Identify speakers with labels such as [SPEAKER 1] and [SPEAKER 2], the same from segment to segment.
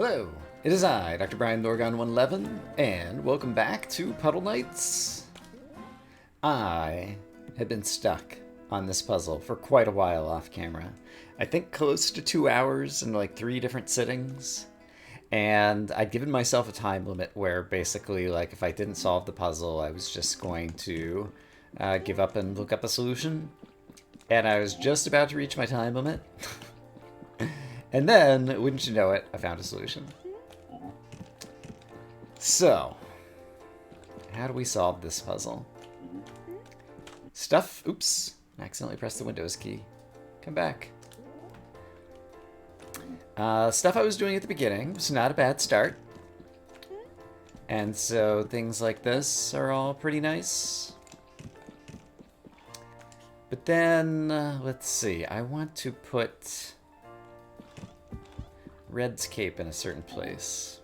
[SPEAKER 1] Hello, it is I, Dr. Brian Norgon 111, and welcome back to Puddle Knights. I have been stuck on this puzzle for quite a while off camera. I think close to 2 hours in like 3 different sittings. And I'd given myself a time limit where basically, like, if I didn't solve the puzzle, I was just going to give up and look up a solution. And I was just about to reach my time limit. And then, wouldn't you know it, I found a solution. So, how do we solve this puzzle? Oops, I accidentally pressed the Windows key. Come back. Stuff I was doing at the beginning was not a bad start. And so things like this are all pretty nice. But then, let's see, I want to put Red's cape in a certain place.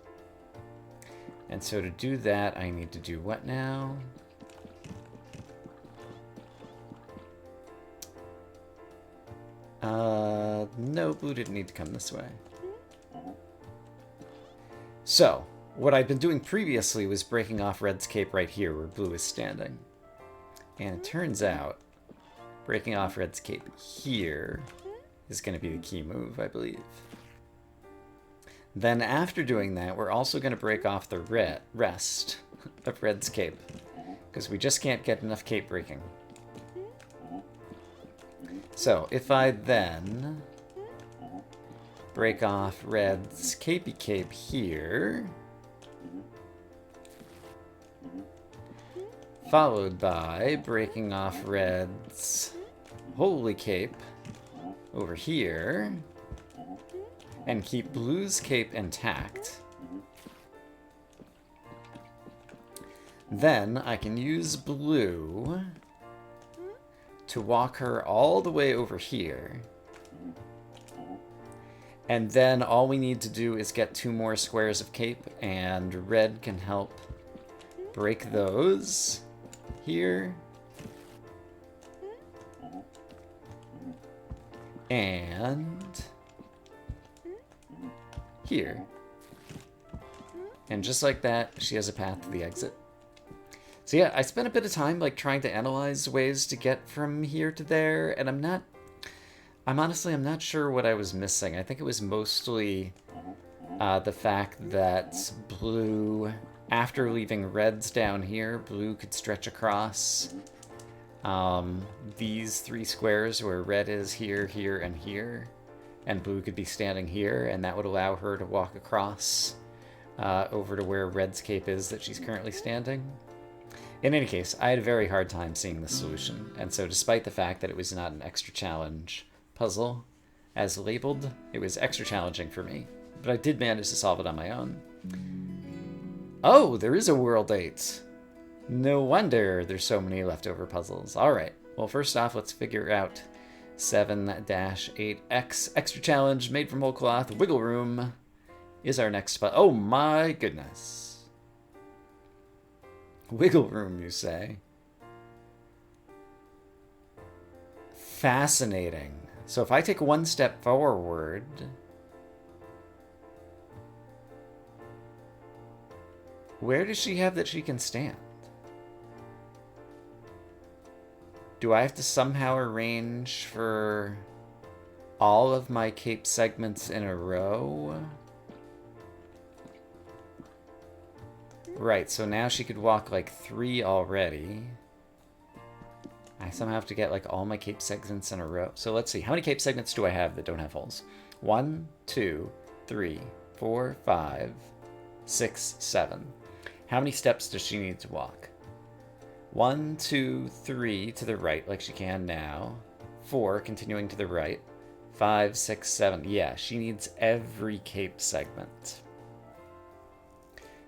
[SPEAKER 1] And so to do that, I need to do what now? No, blue didn't need to come this way. So, what I'd been doing previously was breaking off Red's cape right here where blue is standing. And it turns out, breaking off Red's cape here is going to be the key move, I believe. Then after doing that, we're also going to break off the rest of Red's cape, because we just can't get enough cape breaking. So if I then break off Red's capey cape here, followed by breaking off Red's holy cape over here, and keep blue's cape intact, then I can use blue to walk her all the way over here. And then all we need to do is get 2 more squares of cape, and red can help break those here. And here. And just like that, she has a path to the exit. So yeah, I spent a bit of time like trying to analyze ways to get from here to there, and I'm not sure what I was missing. I think it was mostly the fact that blue, after leaving red's down here, blue could stretch across these 3 squares where red is here, here, and here. And blue could be standing here, and that would allow her to walk across over to where red's cape is that she's currently standing. In any case, I had a very hard time seeing the solution, and so despite the fact that it was not an extra challenge puzzle as labeled, it was extra challenging for me. But I did manage to solve it on my own. Oh, there is a World 8! No wonder there's so many leftover puzzles. Alright, well first off, let's figure out 7-8X extra challenge made from whole cloth. Wiggle room is our next spot. Oh my goodness. Wiggle room, you say? Fascinating. So if I take 1 step forward, where does she have that she can stand? Do I have to somehow arrange for all of my cape segments in a row? Right, so now she could walk like 3 already. I somehow have to get like all my cape segments in a row. So let's see, how many cape segments do I have that don't have holes? 1, 2, 3, 4, 5, 6, 7. How many steps does she need to walk? 1, 2, 3 to the right, like she can now. 4, continuing to the right. 5, 6, 7. Yeah, she needs every cape segment.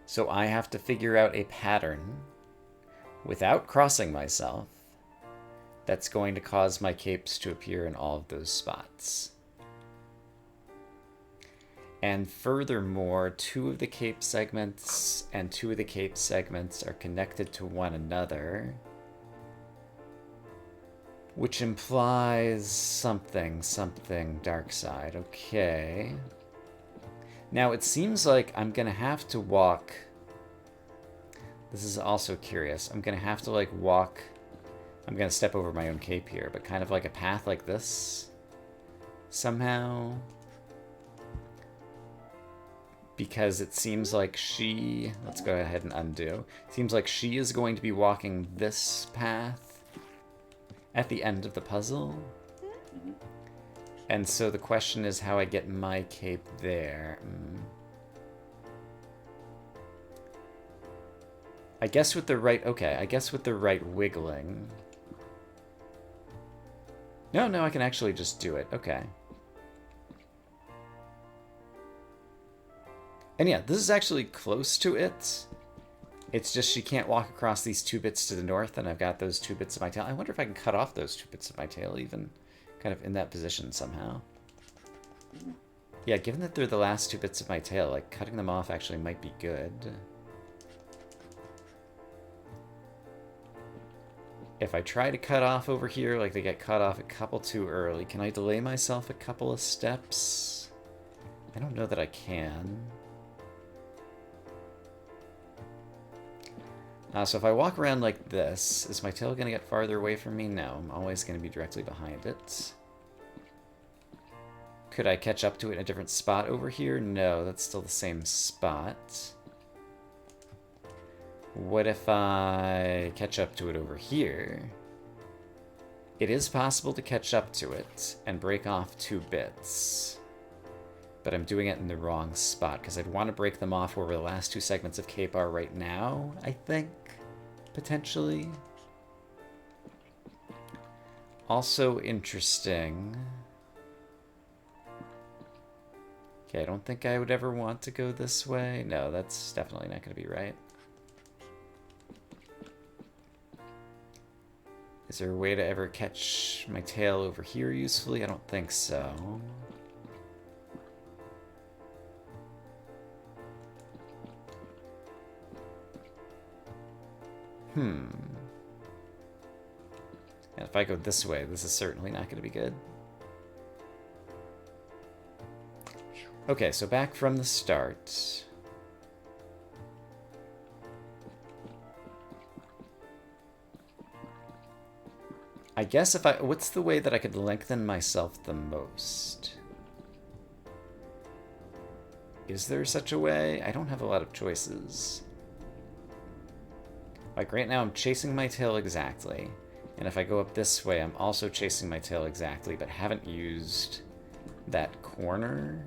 [SPEAKER 1] So I have to figure out a pattern without crossing myself that's going to cause my capes to appear in all of those spots. And furthermore, 2 of the cape segments and 2 of the cape segments are connected to one another, which implies something dark side. Okay. Now, it seems like I'm going to have to walk... This is also curious. I'm going to have to, like, walk... I'm going to step over my own cape here, but kind of like a path like this. Somehow. Because it seems like she... Let's go ahead and undo. It seems like she is going to be walking this path at the end of the puzzle. And so the question is how I get my cape there. I guess with the right... Okay, I guess with the right wiggling. No, I can actually just do it. Okay. And yeah, this is actually close to it. It's just she can't walk across these 2 bits to the north, and I've got those 2 bits of my tail. I wonder if I can cut off those 2 bits of my tail, even kind of in that position somehow. Yeah, given that they're the last 2 bits of my tail, like, cutting them off actually might be good. If I try to cut off over here, like they get cut off a couple too early, can I delay myself a couple of steps? I don't know that I can. So if I walk around like this, is my tail going to get farther away from me? No, I'm always going to be directly behind it. Could I catch up to it in a different spot over here? No, that's still the same spot. What if I catch up to it over here? It is possible to catch up to it and break off 2 bits. But I'm doing it in the wrong spot, because I'd want to break them off where the last 2 segments of cape are right now, I think, potentially. Also interesting. Okay, I don't think I would ever want to go this way. No, that's definitely not going to be right. Is there a way to ever catch my tail over here usefully? I don't think so. And if I go this way, this is certainly not going to be good. Okay, so back from the start. I guess if I... What's the way that I could lengthen myself the most? Is there such a way? I don't have a lot of choices. Like right now I'm chasing my tail exactly. And if I go up this way, I'm also chasing my tail exactly, but haven't used that corner.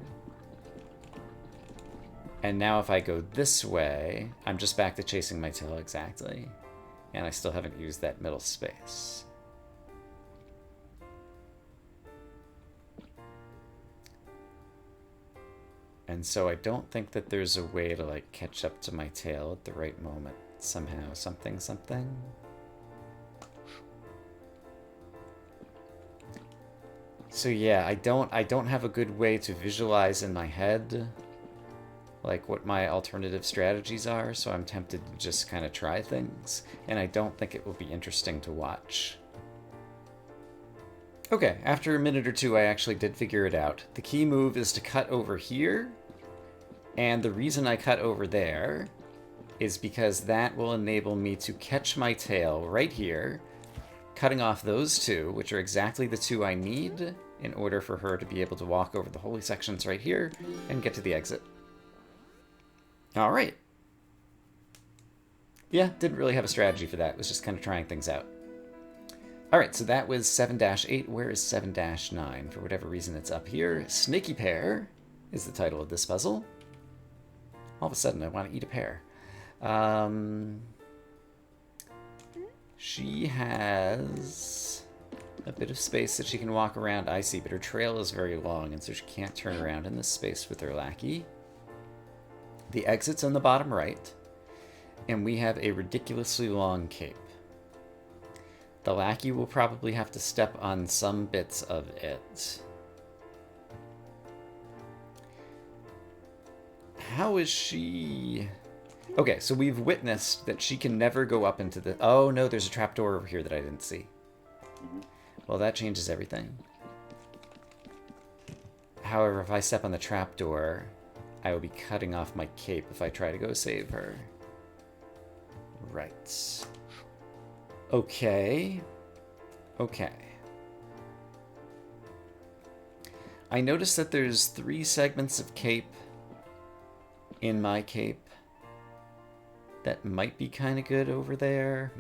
[SPEAKER 1] And now if I go this way, I'm just back to chasing my tail exactly. And I still haven't used that middle space. And so I don't think that there's a way to, like, catch up to my tail at the right moment. Somehow, something. So yeah, I don't have a good way to visualize in my head, like, what my alternative strategies are, so I'm tempted to just kind of try things, and I don't think it will be interesting to watch. Okay, after a minute or 2, I actually did figure it out. The key move is to cut over here, and the reason I cut over there is because that will enable me to catch my tail right here, cutting off those 2, which are exactly the 2 I need in order for her to be able to walk over the holy sections right here and get to the exit. All right. Yeah, didn't really have a strategy for that. It was just kind of trying things out. All right, so that was 7-8. Where is 7-9? For whatever reason, it's up here. Snaky Pear is the title of this puzzle. All of a sudden, I want to eat a pear. She has a bit of space that she can walk around, I see, but her trail is very long, and so she can't turn around in this space with her lackey. The exit's on the bottom right, and we have a ridiculously long cape. The lackey will probably have to step on some bits of it. How is she... Okay, so we've witnessed that she can never go up into the... Oh, no, there's a trapdoor over here that I didn't see. Well, that changes everything. However, if I step on the trapdoor, I will be cutting off my cape if I try to go save her. Right. Okay. Okay. I noticed that there's 3 segments of cape in my cape that might be kind of good over there.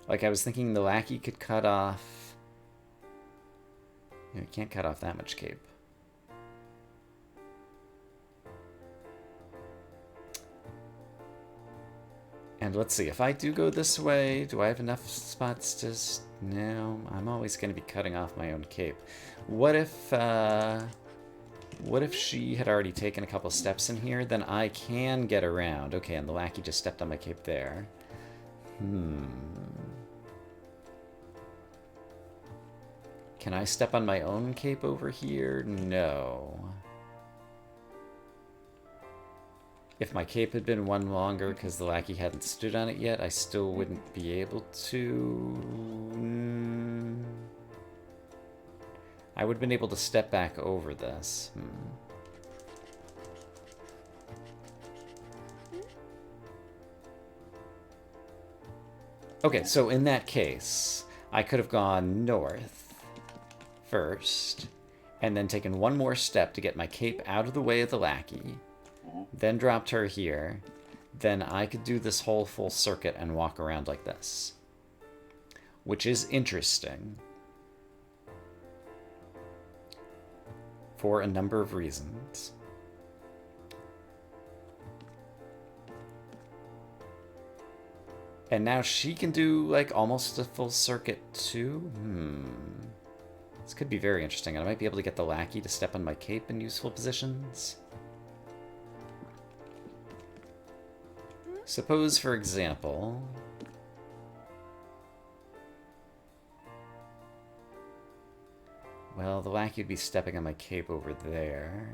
[SPEAKER 1] Like, I was thinking the lackey could cut off... You can't cut off that much cape. And let's see, if I do go this way, do I have enough spots to... No, I'm always going to be cutting off my own cape. What if she had already taken a couple steps in here? Then I can get around. Okay, and the lackey just stepped on my cape there. Can I step on my own cape over here? No. If my cape had been one longer because the lackey hadn't stood on it yet, I still wouldn't be able to... I would have been able to step back over this. Okay, so in that case, I could have gone north first, and then taken one more step to get my cape out of the way of the lackey, then dropped her here, then I could do this whole full circuit and walk around like this. Which is interesting. For a number of reasons. And now she can do, like, almost a full circuit, too? This could be very interesting, and I might be able to get the lackey to step on my cape in useful positions. Suppose, for example... Well, the lackey would be stepping on my cape over there.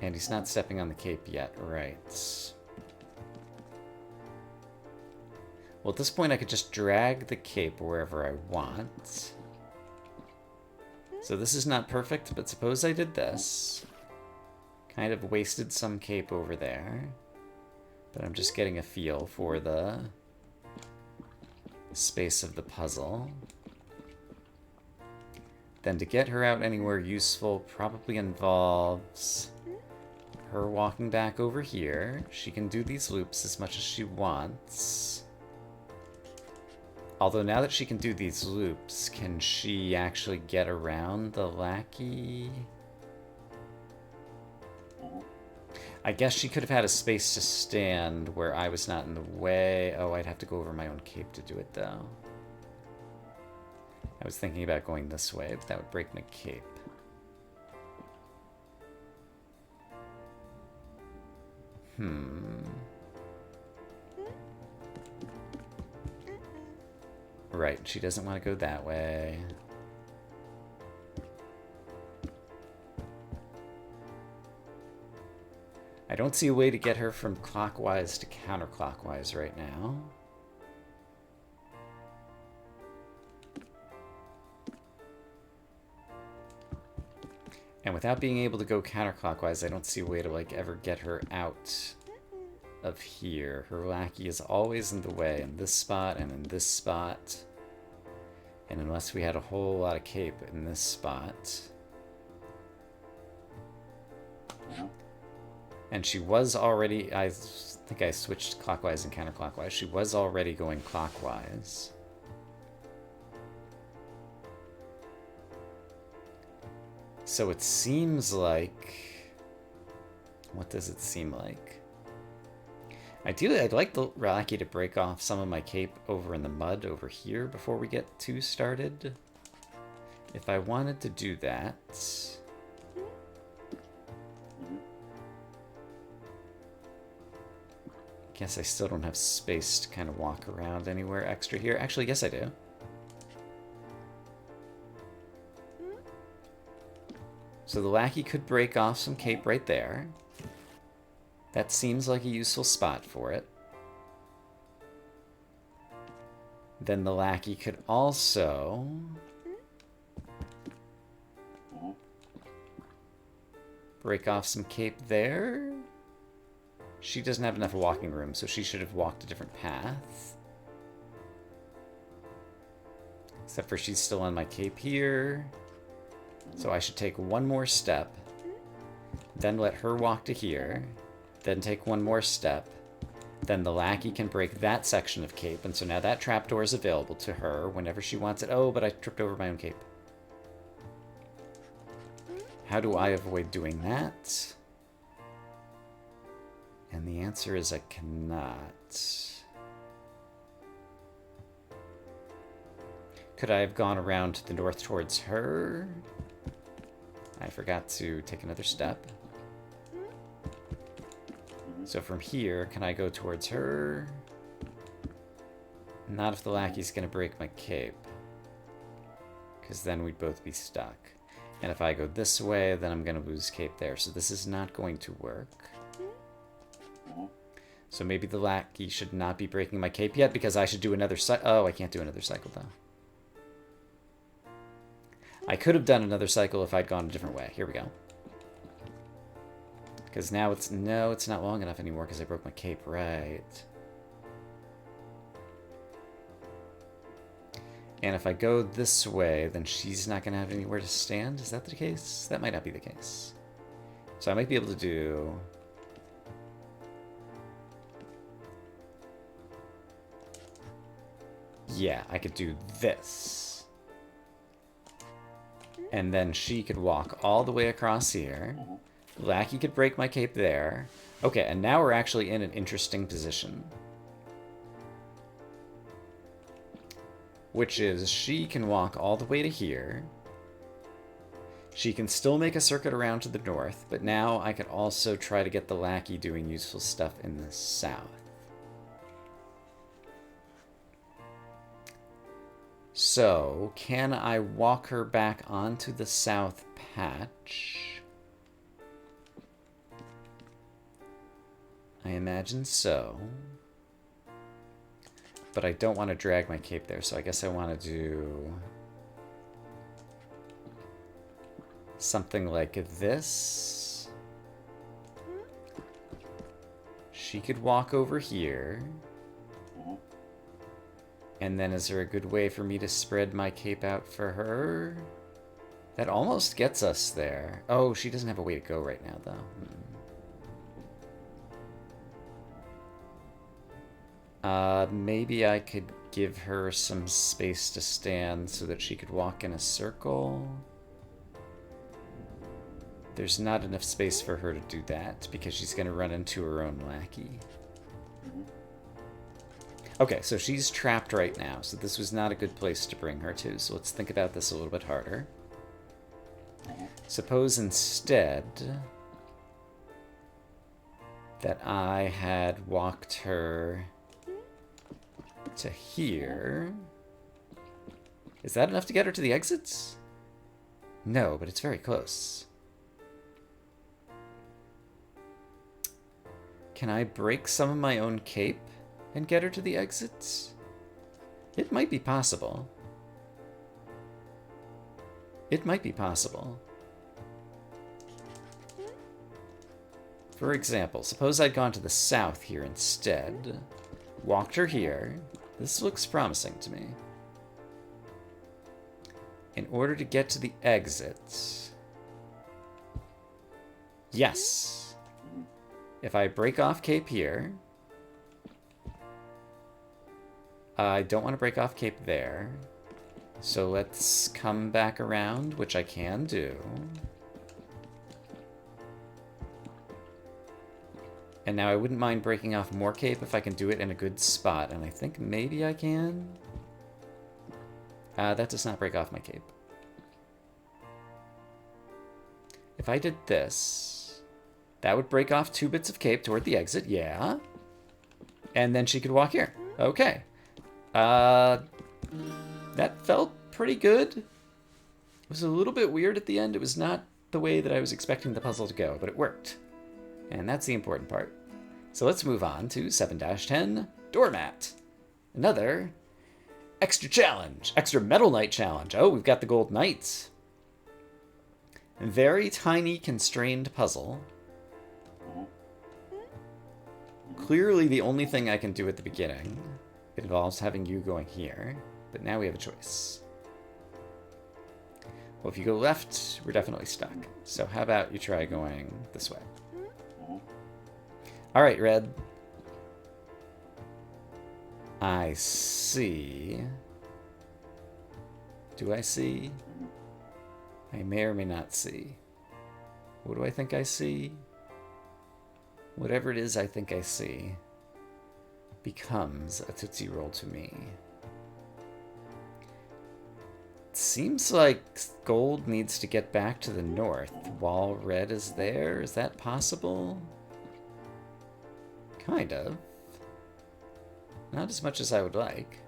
[SPEAKER 1] And he's not stepping on the cape yet, right. Well, at this point I could just drag the cape wherever I want. So this is not perfect, but suppose I did this. Kind of wasted some cape over there. But I'm just getting a feel for the space of the puzzle. Then to get her out anywhere useful probably involves her walking back over here. She can do these loops as much as she wants. Although now that she can do these loops, can she actually get around the lackey? I guess she could have had a space to stand where I was not in the way. Oh, I'd have to go over my own cape to do it, though. I was thinking about going this way, but that would break my cape. Right, she doesn't want to go that way. I don't see a way to get her from clockwise to counterclockwise right now. And without being able to go counterclockwise, I don't see a way to, like, ever get her out of here. Her lackey is always in the way in this spot and in this spot. And unless we had a whole lot of cape in this spot. And she was already, I think I switched clockwise and counterclockwise. She was already going clockwise. So it seems like... What does it seem like? Ideally, I'd like the lackey to break off some of my cape over in the mud over here before we get too started. If I wanted to do that... Guess I still don't have space to kind of walk around anywhere extra here. Actually, yes I do. So the lackey could break off some cape right there. That seems like a useful spot for it. Then the lackey could also break off some cape there. She doesn't have enough walking room, so she should have walked a different path. Except for she's still on my cape here. So I should take one more step. Then let her walk to here. Then take one more step. Then the lackey can break that section of cape, and so now that trapdoor is available to her whenever she wants it. Oh, but I tripped over my own cape. How do I avoid doing that? And the answer is I cannot. Could I have gone around to the north towards her? I forgot to take another step. So from here, can I go towards her? Not if the lackey's gonna break my cape. Because then we'd both be stuck. And if I go this way, then I'm gonna lose cape there. So this is not going to work. So maybe the lackey should not be breaking my cape yet, because I should do another cycle. Oh, I can't do another cycle, though. I could have done another cycle if I'd gone a different way. Here we go. Because now it's... No, it's not long enough anymore because I broke my cape. Right. And if I go this way, then she's not going to have anywhere to stand. Is that the case? That might not be the case. So I might be able to do... Yeah, I could do this. And then she could walk all the way across here. Lackey could break my cape there. Okay, and now we're actually in an interesting position. Which is, she can walk all the way to here. She can still make a circuit around to the north, but now I could also try to get the lackey doing useful stuff in the south. So, can I walk her back onto the south patch? I imagine so. But I don't want to drag my cape there, so I guess I want to do something like this. She could walk over here. And then is there a good way for me to spread my cape out for her? That almost gets us there. Oh, she doesn't have a way to go right now, though. Maybe I could give her some space to stand so that she could walk in a circle. There's not enough space for her to do that because she's going to run into her own lackey. Okay, so she's trapped right now, so this was not a good place to bring her to, so let's think about this a little bit harder. Suppose instead that I had walked her to here. Is that enough to get her to the exits? No, but it's very close. Can I break some of my own cape and get her to the exits? It might be possible. It might be possible. For example, suppose I'd gone to the south here instead. Walked her here. This looks promising to me. In order to get to the exits... Yes! If I break off cape here... I don't want to break off cape there. So let's come back around, which I can do. And now I wouldn't mind breaking off more cape if I can do it in a good spot. And I think maybe I can. That does not break off my cape. If I did this, that would break off 2 bits of cape toward the exit. Yeah. And then she could walk here. Okay. That felt pretty good. It was a little bit weird at the end. It was not the way that I was expecting the puzzle to go, but it worked. And that's the important part. So let's move on to 7-10, Doormat. Another Extra challenge! Extra Metal Knight challenge. Oh, we've got the Gold Knights. Very tiny, constrained puzzle. Clearly the only thing I can do at the beginning involves having you going here. But now we have a choice. Well, if you go left, we're definitely stuck. So how about you try going this way? Alright, Red. I see. Do I see? I may or may not see. What do I think I see? Whatever it is I think I see becomes a Tootsie Roll to me. It seems like gold needs to get back to the north while red is there. Is that possible? Kind of. Not as much as I would like.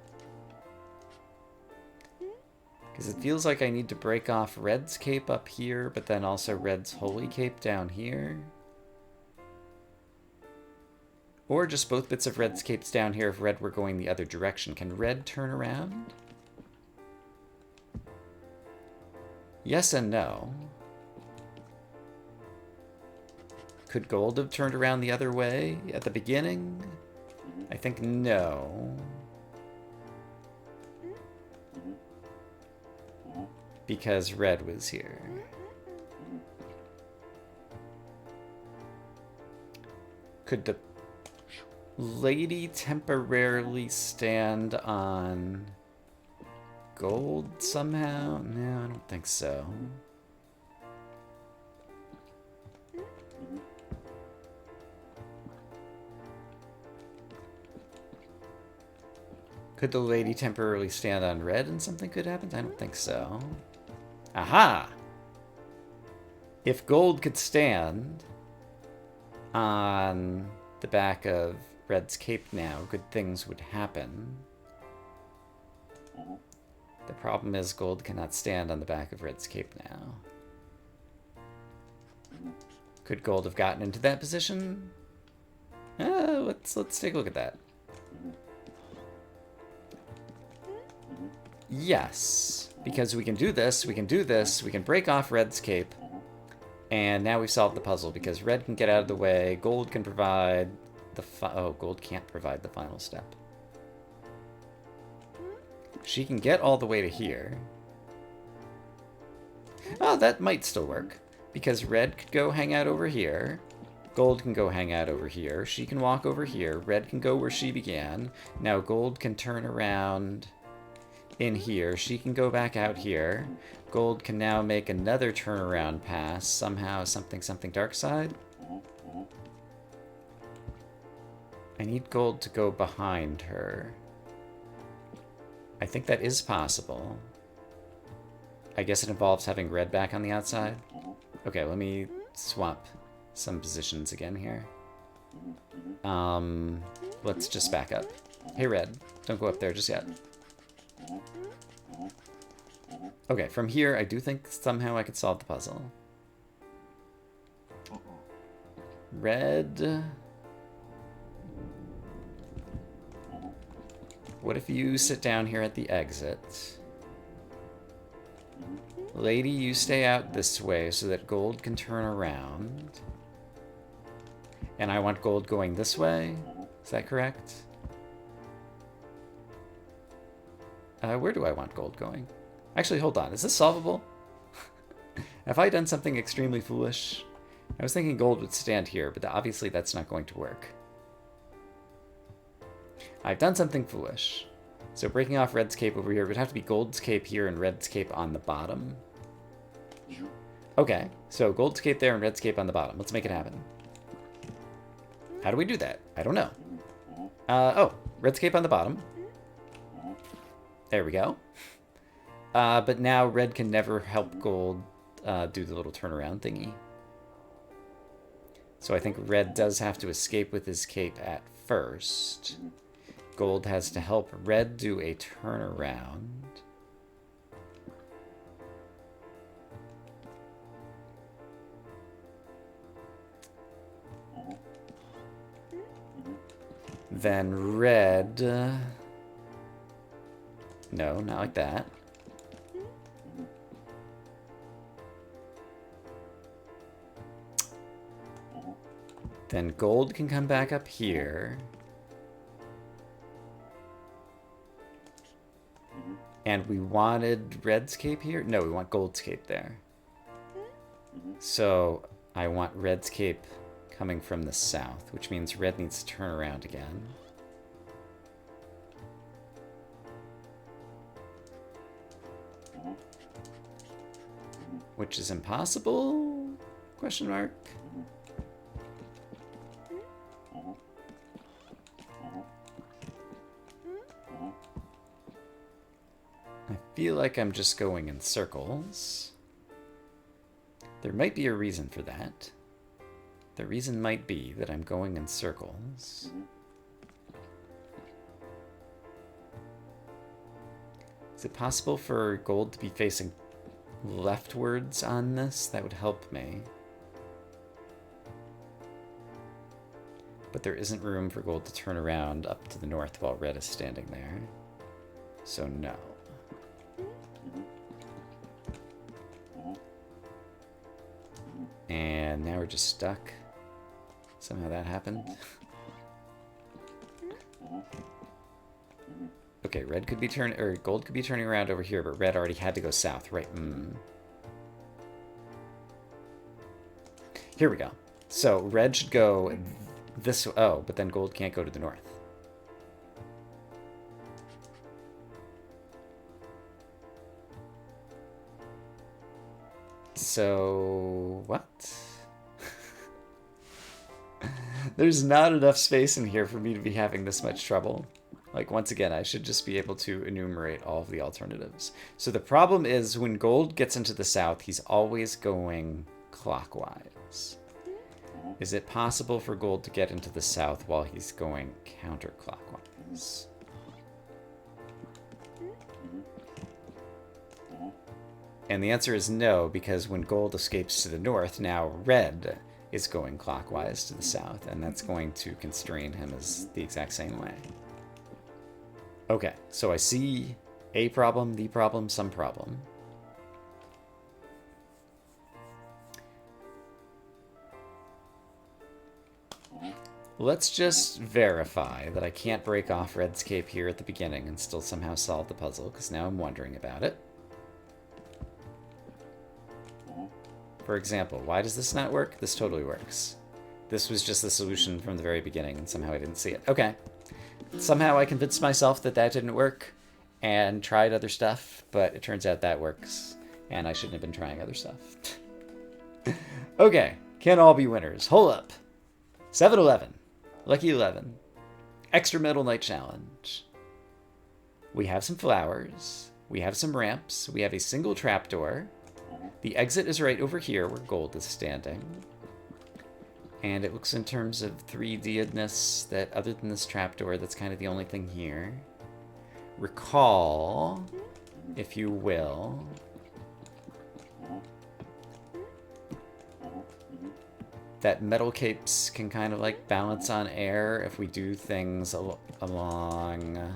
[SPEAKER 1] Because it feels like I need to break off red's cape up here, but then also red's holy cape down here. Or just both bits of red's capes down here if red were going the other direction. Can red turn around? Yes and no. Could gold have turned around the other way at the beginning? I think no. Because red was here. Could the lady temporarily stand on gold somehow? No, I don't think so. Could the lady temporarily stand on red and something could happen? I don't think so. Aha! If gold could stand on the back of red's cape now, good things would happen. The problem is gold cannot stand on the back of red's cape now. Could gold have gotten into that position? Let's take a look at that. Yes, because we can do this, we can do this, we can break off red's cape, and now we've solved the puzzle because red can get out of the way, gold can provide the gold can't provide the final step. She can get all the way to here. Oh, that might still work, because red could go hang out over here, gold can go hang out over here, she can walk over here, red can go where she began, now gold can turn around in here, she can go back out here, gold can now make another turnaround pass, somehow something dark side. I need gold to go behind her. I think that is possible. I guess it involves having red back on the outside. Okay, let me swap some positions again here. Let's just back up. Hey red, don't go up there just yet. Okay, from here, I do think somehow I could solve the puzzle. Red. What if you sit down here at the exit? Lady, you stay out this way so that gold can turn around. And I want gold going this way? Is that correct? Where do I want gold going? Actually, hold on. Is this solvable? Have I done something extremely foolish? I was thinking gold would stand here, but obviously that's not going to work. I've done something foolish. So breaking off red's cape over here would have to be gold's cape here and red's cape on the bottom. Okay, so gold's cape there and red's cape on the bottom. Let's make it happen. How do we do that? I don't know. Oh, red's cape on the bottom. There we go. But now red can never help gold do the little turnaround thingy. So I think red does have to escape with his cape at first. Gold has to help red do a turnaround. Then red No, not like that. Then gold can come back up here. And we wanted red's cape here? No, we want gold's cape there. So I want red's cape coming from the south, which means red needs to turn around again. Which is impossible? Question mark. I feel like I'm just going in circles. There might be a reason for that. The reason might be that I'm going in circles. Is it possible for gold to be facing leftwards on this? That would help me. But there isn't room for gold to turn around up to the north while red is standing there. So no. And now we're just stuck. Somehow that happened. Okay, red could be turning, or gold could be turning around over here, but red already had to go south, right? Here we go. So red should go this. Oh, but then gold can't go to the north. So what? There's not enough space in here for me to be having this much trouble. Like, once again, I should just be able to enumerate all of the alternatives. So the problem is when gold gets into the south, he's always going clockwise. Is it possible for gold to get into the south while he's going counterclockwise? And the answer is no, because when gold escapes to the north, now red is going clockwise to the south, and that's going to constrain him as the exact same way. Okay, so I see a problem, the problem, some problem. Let's just verify that I can't break off red's cape here at the beginning and still somehow solve the puzzle, because now I'm wondering about it. For example, why does this not work? This totally works. This was just the solution from the very beginning, and somehow I didn't see it. Okay. Somehow I convinced myself that that didn't work and tried other stuff, but it turns out that works, and I shouldn't have been trying other stuff. Okay. Can't all be winners. Hold up. 7-11. Lucky 11. Extra Puddle Knight challenge. We have some flowers. We have some ramps. We have a single trapdoor. The exit is right over here where gold is standing. And it looks in terms of 3D-edness that other than this trapdoor, that's kind of the only thing here. Recall, if you will, that metal capes can kind of like balance on air if we do things along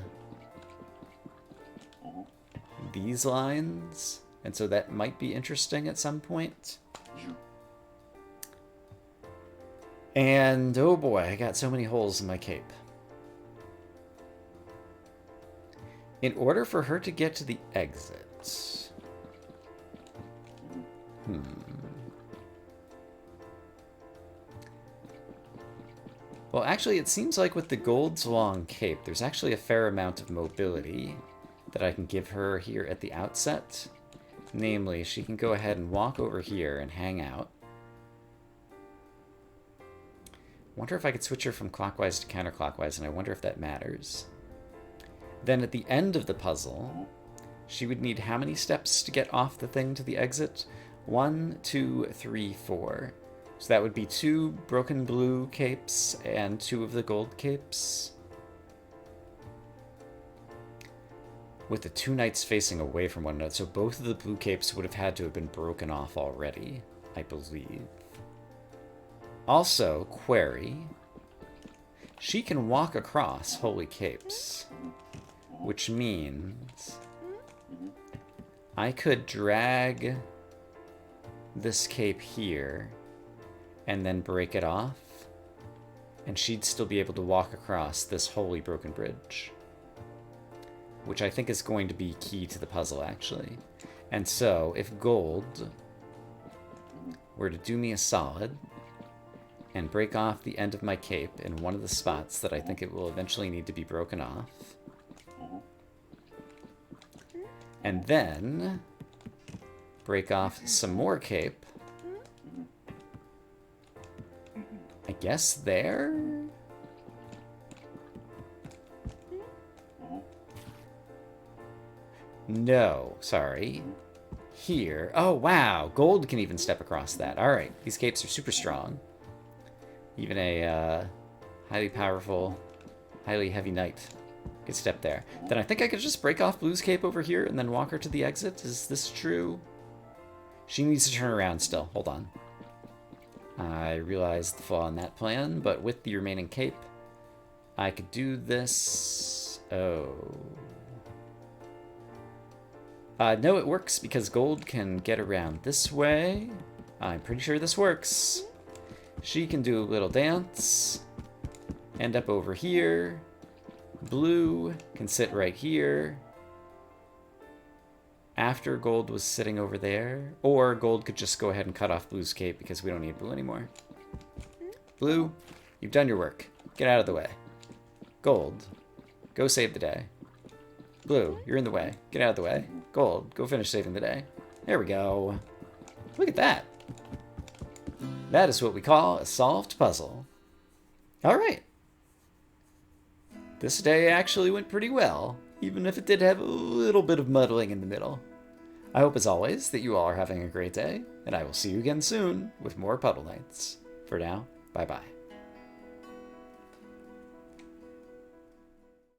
[SPEAKER 1] these lines. And so that might be interesting at some point. And oh boy, I got so many holes in my cape. In order for her to get to the exit... Well, actually, it seems like with the gold's long cape, there's actually a fair amount of mobility that I can give her here at the outset. Namely, she can go ahead and walk over here and hang out. Wonder if I could switch her from clockwise to counterclockwise, and I wonder if that matters. Then at the end of the puzzle, she would need how many steps to get off the thing to the exit? 1, 2, 3, 4. So that would be 2 broken blue capes and 2 of the gold capes. With the 2 knights facing away from one another, so both of the blue capes would have had to have been broken off already, I believe. Also, query, she can walk across holy capes. which means I could drag this cape here and then break it off, and she'd still be able to walk across this wholly broken bridge, which I think is going to be key to the puzzle, actually. And so, if gold were to do me a solid and break off the end of my cape in one of the spots that I think it will eventually need to be broken off, and then break off some more cape, I guess there? No, sorry. Here. Oh, wow. Gold can even step across that. All right. These capes are super strong. Even a highly powerful, highly heavy knight could step there. Then I think I could just break off Blue's cape over here and then walk her to the exit. Is this true? She needs to turn around still. Hold on. I realized the flaw in that plan, but with the remaining cape, I could do this. Oh. No, it works because gold can get around this way. I'm pretty sure this works. She can do a little dance. End up over here. Blue can sit right here. After gold was sitting over there. Or gold could just go ahead and cut off Blue's cape because we don't need blue anymore. Blue, you've done your work. Get out of the way. Gold, go save the day. Blue, you're in the way. Get out of the way. Gold, go finish saving the day. There we go. Look at that. That is what we call a solved puzzle. All right. This day actually went pretty well, even if it did have a little bit of muddling in the middle. I hope, as always, that you all are having a great day, and I will see you again soon with more Puddle Knights. For now, bye-bye.